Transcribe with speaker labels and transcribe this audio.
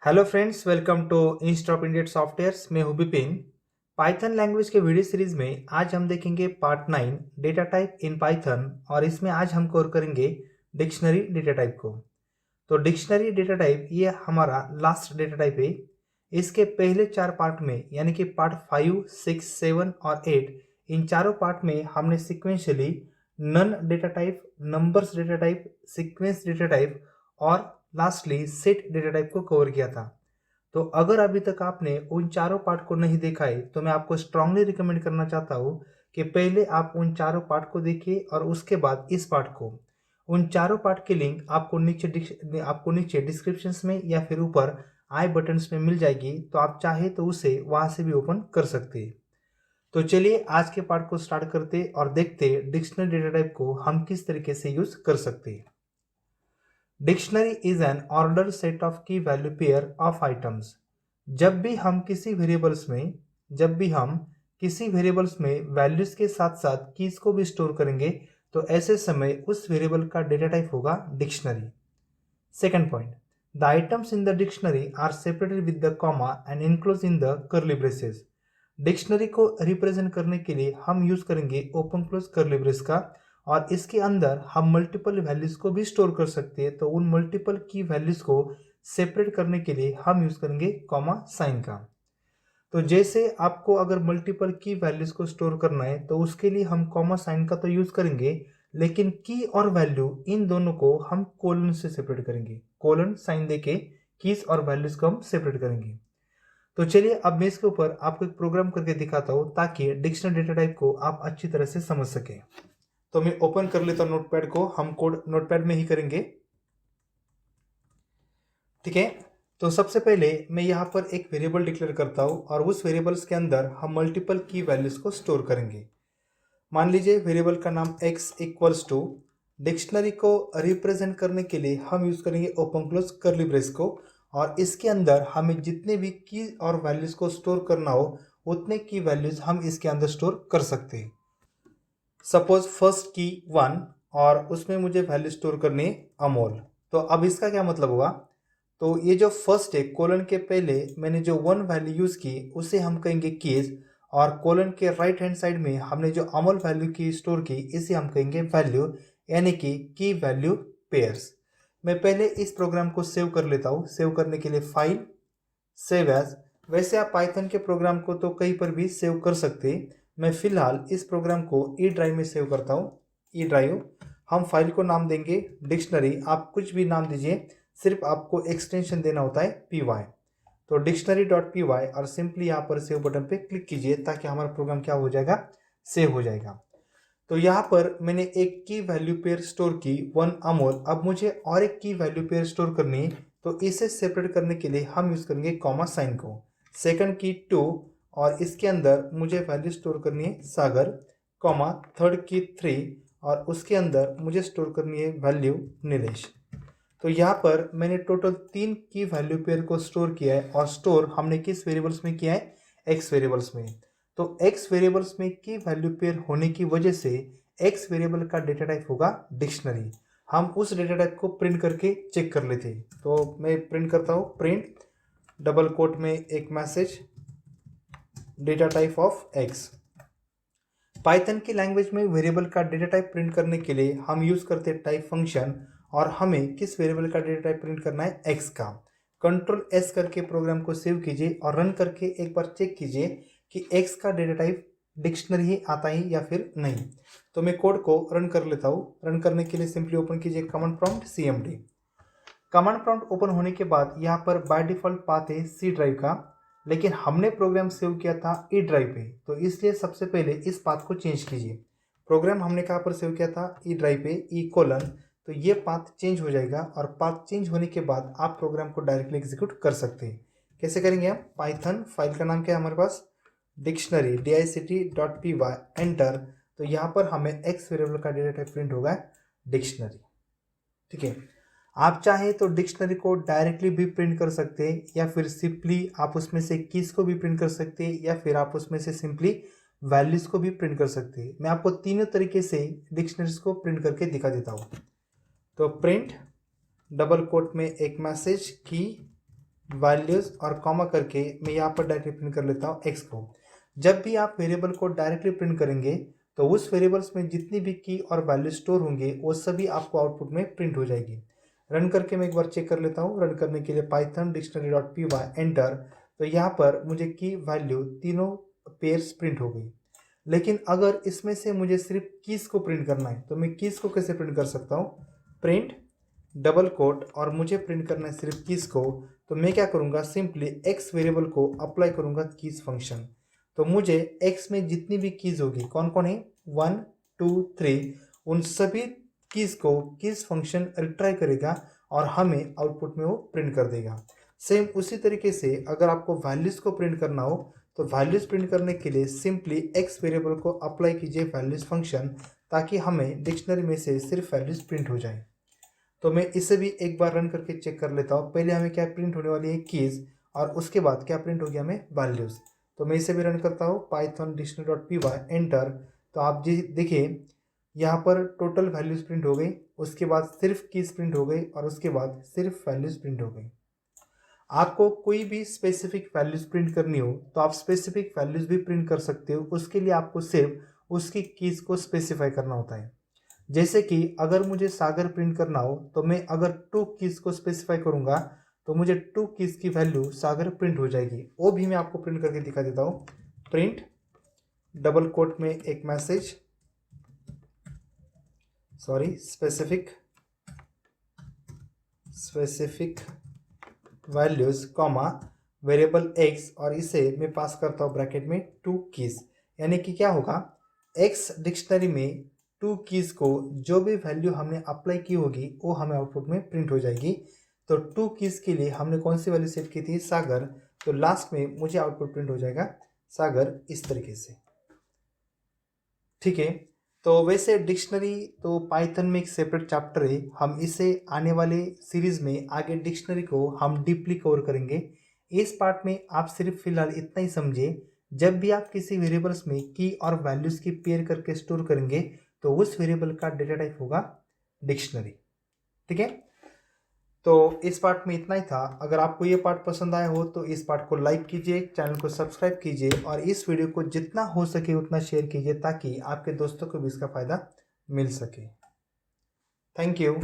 Speaker 1: Hello friends, welcome to institute of Indian softwares. मैं हूं Vipin. Python language के video series में आज हम देखेंगे part 9 data type in Python, और इसमें आज हम कवर करेंगे डिक्शनरी डेटा टाइप को। तो डिक्शनरी डेटा टाइप ये हमारा लास्ट डेटा टाइप है। इसके पहले चार पार्ट में यानी कि पार्ट 5, 6, 7 और 8, इन चारों पार्ट में हमने sequentially none data type, numbers data type, sequence data type और लास्टली सेट डेटा टाइप को कवर किया था। तो अगर अभी तक आपने उन चारों पार्ट को नहीं देखा है तो मैं आपको स्ट्रांगली रिकमेंड करना चाहता हूँ कि पहले आप उन चारों पार्ट को देखिए और उसके बाद इस पार्ट को। उन चारों पार्ट की लिंक आपको नीचे डिस्क्रिप्शंस में या फिर ऊपर आई बटन्स में मिल जाएगी, तो आप चाहे तो उसे वहां से भी ओपन कर सकते हैं। तो चलिए आज के पार्ट को स्टार्ट करते और देखते डिक्शनरी डेटा टाइप को हम किस तरीके से यूज कर सकते हैं। Dictionary is an order set of की वैल्यू पेयर ऑफ आइटम्स। जब भी हम किसी वेरिएबल्स में वैल्यूज के साथ साथ कीज को भी स्टोर करेंगे तो ऐसे समय उस वेरिएबल का डेटा टाइप होगा dictionary. Second point, the items in the dictionary are separated with the comma and enclose in the curly braces. Dictionary को रिप्रेजेंट करने के लिए हम यूज करेंगे ओपन क्लोज कर्ली ब्रेस का, और इसके अंदर हम मल्टीपल वैल्यूज को भी स्टोर कर सकते हैं। तो उन मल्टीपल की वैल्यूज को सेपरेट करने के लिए हम यूज करेंगे कॉमा साइन का। तो जैसे आपको अगर मल्टीपल की वैल्यूज को स्टोर करना है तो उसके लिए हम कॉमा साइन का तो यूज करेंगे, लेकिन की और वैल्यू इन दोनों को हम कोलन से सेपरेट करेंगे। कोलन साइन देके कीज और वैल्यूज को हम सेपरेट करेंगे। तो चलिए अब मैं इसके ऊपर आपको एक प्रोग्राम करके दिखाता हूं ताकि डिक्शनरी डेटा टाइप को आप अच्छी तरह से समझ सके। तो मैं ओपन कर लेता हूं नोटपैड को, हम कोड नोटपैड में ही करेंगे। ठीक है, तो सबसे पहले मैं यहाँ पर एक वेरिएबल डिक्लेयर करता हूँ और उस वेरिएबल्स के अंदर हम मल्टीपल की वैल्यूज को स्टोर करेंगे। मान लीजिए वेरिएबल का नाम x इक्वल्स टू, डिक्शनरी को रिप्रेजेंट करने के लिए हम यूज करेंगे ओपन क्लोज कर्ली ब्रेस को, और इसके अंदर हमें जितने भी की और वैल्यूज को स्टोर करना हो उतने की वैल्यूज हम इसके अंदर स्टोर कर सकते हैं। सपोज फर्स्ट की 1 और उसमें मुझे वैल्यू स्टोर करनी है अमोल। तो अब इसका क्या मतलब होगा, तो ये जो फर्स्ट है कोलन के पहले मैंने जो 1 वैल्यू यूज की उसे हम कहेंगे कीज, और कोलन के राइट हैंड साइड में हमने जो अमोल वैल्यू की स्टोर की इसे हम कहेंगे वैल्यू, यानी कि की वैल्यू पेयर्स। मैं पहले इस प्रोग्राम को सेव कर लेता हूँ। सेव करने के लिए फाइल, सेव एज। वैसे आप पाइथन के प्रोग्राम को तो कहीं पर भी सेव कर सकते हैं। मैं फिलहाल इस प्रोग्राम को ई ड्राइव में सेव करता हूँ। ई ड्राइव, हम फाइल को नाम देंगे डिक्शनरी। आप कुछ भी नाम दीजिए, सिर्फ आपको एक्सटेंशन देना होता है py। तो डिक्शनरी डॉट पी वाई, और सिंपली यहाँ पर सेव बटन पे क्लिक कीजिए ताकि हमारा प्रोग्राम क्या हो जाएगा, सेव हो जाएगा। तो यहाँ पर मैंने एक की वैल्यू पेयर स्टोर की 1 अमोल। अब मुझे और एक की वैल्यू पेयर स्टोर करनी है, तो इसे सेपरेट करने के लिए हम यूज करेंगे कॉमा साइन को। सेकंड की 2, और इसके अंदर मुझे वैल्यू स्टोर करनी है सागर, कॉमा थर्ड की 3, और उसके अंदर मुझे स्टोर करनी है वैल्यू नीलेश। तो यहाँ पर मैंने टोटल 3 की वैल्यू पेयर को स्टोर किया है, और स्टोर हमने किस वेरिएबल्स में किया है, एक्स वेरिएबल्स में। तो एक्स वेरिएबल्स में की वैल्यू पेयर होने की वजह से एक्स वेरिएबल का डेटा टाइप होगा डिक्शनरी। हम उस डेटा टाइप को प्रिंट करके चेक कर लेते हैं। तो मैं प्रिंट करता हूँ, प्रिंट डबल कोट में एक message, data type of x. Python की लैंग्वेज में वेरिएबल का डेटा टाइप प्रिंट करने के लिए हम यूज करते हैं टाइप फंक्शन, और हमें किस वेरिएबल का डेटा टाइप प्रिंट करना है, एक्स का। कंट्रोल एस करके प्रोग्राम को सेव कीजिए और रन करके एक बार चेक कीजिए कि एक्स का डेटा टाइप डिक्शनरी ही आता है या फिर नहीं। तो मैं कोड को रन कर लेता हूँ। रन करने के लिए सिंपली ओपन कीजिए command prompt cmd। Command prompt open होने के बाद यहाँ पर बाय डिफॉल्ट पाथ है सी ड्राइव का, लेकिन हमने प्रोग्राम सेव किया था ई ड्राइव पे, तो इसलिए सबसे पहले इस पाथ को चेंज कीजिए। प्रोग्राम हमने कहाँ पर सेव किया था, ई ड्राइव पे, ई कोलन। तो ये पाथ चेंज हो जाएगा, और पाथ चेंज होने के बाद आप प्रोग्राम को डायरेक्टली एग्जीक्यूट कर सकते हैं। कैसे करेंगे हम, पाइथन फाइल का नाम क्या है हमारे पास, डिक्शनरी dict.py, एंटर। तो यहाँ पर हमें एक्स वेरिएबल का डेटा टाइप प्रिंट होगा डिक्शनरी। ठीक है, आप चाहे तो डिक्शनरी को डायरेक्टली भी प्रिंट कर सकते हैं, या फिर सिंपली आप उसमें से कीज को भी प्रिंट कर सकते हैं, या फिर आप उसमें से सिंपली वैल्यूज को भी प्रिंट कर सकते हैं। मैं आपको तीनों तरीके से डिक्शनरीज को प्रिंट करके दिखा देता हूँ। तो प्रिंट डबल कोट में एक मैसेज की वैल्यूज़ और कॉमा करके मैं यहाँ पर डायरेक्टली प्रिंट कर लेता हूँ x को। जब भी आप वेरिएबल को डायरेक्टली प्रिंट करेंगे तो उस वेरिएबल्स में जितनी भी की और वैल्यू स्टोर होंगे वो सभी आपको आउटपुट में प्रिंट हो जाएगी। रन करके मैं एक बार चेक कर लेता हूँ। रन करने के लिए पाइथन dictionary.py एंटर, तो यहाँ पर मुझे की वैल्यू तीनों पेयर्स प्रिंट हो गई। लेकिन अगर इसमें से मुझे सिर्फ कीज़ को प्रिंट करना है तो मैं कीज़ को कैसे प्रिंट कर सकता हूँ? प्रिंट डबल कोट और मुझे प्रिंट करना है सिर्फ कीज़ को, तो मैं क्या करूँगा, सिंपली x वेरिएबल को अप्लाई करूँगा कीज़ फंक्शन। तो मुझे x में जितनी भी कीज़ होगी, कौन कौन है, 1 2 3, उन सभी कीज़ को कीज़ फंक्शन रिट्राई करेगा और हमें आउटपुट में वो प्रिंट कर देगा। सेम उसी तरीके से अगर आपको वैल्यूज़ को प्रिंट करना हो तो वैल्यूज़ प्रिंट करने के लिए सिंपली x वेरिएबल को अप्लाई कीजिए वैल्यूज़ फंक्शन, ताकि हमें डिक्शनरी में से सिर्फ वैल्यूज़ प्रिंट हो जाए। तो मैं इसे भी एक बार रन करके चेक कर लेता हूँ। पहले हमें क्या प्रिंट होने वाली है, कीज़, और उसके बाद क्या प्रिंट हो गया हमें, वैल्यूज़। तो मैं इसे भी रन करता हूँ, पाइथन dictionary.py एंटर। तो आप जी देखिए यहाँ पर टोटल वैल्यूज़ प्रिंट हो गई, उसके बाद सिर्फ कीज़ प्रिंट हो गई और उसके बाद सिर्फ वैल्यूज़ प्रिंट हो गई। आपको कोई भी स्पेसिफिक वैल्यूज़ प्रिंट करनी हो तो आप स्पेसिफिक वैल्यूज़ भी प्रिंट कर सकते हो। उसके लिए आपको सिर्फ उसकी कीज़ को स्पेसिफाई करना होता है। जैसे कि अगर मुझे सागर प्रिंट करना हो तो मैं अगर 2 कीज़ को स्पेसिफाई करूंगा तो मुझे 2 कीज़ की वैल्यू सागर प्रिंट हो जाएगी। वो भी मैं आपको प्रिंट करके दिखा देता हूँ। प्रिंट डबल कोट में एक message, sorry, specific values comma variable x, और इसे मैं पास करता हूँ ब्रैकेट में 2 कीज़। यानी कि क्या होगा, x डिक्शनरी में 2 कीज़ को जो भी वैल्यू हमने अप्लाई की होगी वो हमें आउटपुट में प्रिंट हो जाएगी। तो 2 कीज़ के लिए हमने कौन सी वैल्यू सेट की थी, सागर, तो लास्ट में मुझे आउटपुट प्रिंट हो जाएगा सागर, इस तरीके से। ठीक है। तो वैसे डिक्शनरी तो पाइथन में एक सेपरेट चैप्टर है, हम इसे आने वाले सीरीज में आगे डिक्शनरी को हम डीपली कवर करेंगे। इस पार्ट में आप सिर्फ फिलहाल इतना ही समझे, जब भी आप किसी वेरिएबल्स में की और वैल्यूज़ की पेयर करके स्टोर करेंगे तो उस वेरिएबल का डेटा टाइप होगा डिक्शनरी। ठीक है। तो इस पार्ट में इतना ही था। अगर आपको ये पार्ट पसंद आया हो तो इस पार्ट को लाइक कीजिए, चैनल को सब्सक्राइब कीजिए और इस वीडियो को जितना हो सके उतना शेयर कीजिए ताकि आपके दोस्तों को भी इसका फ़ायदा मिल सके। Thank you.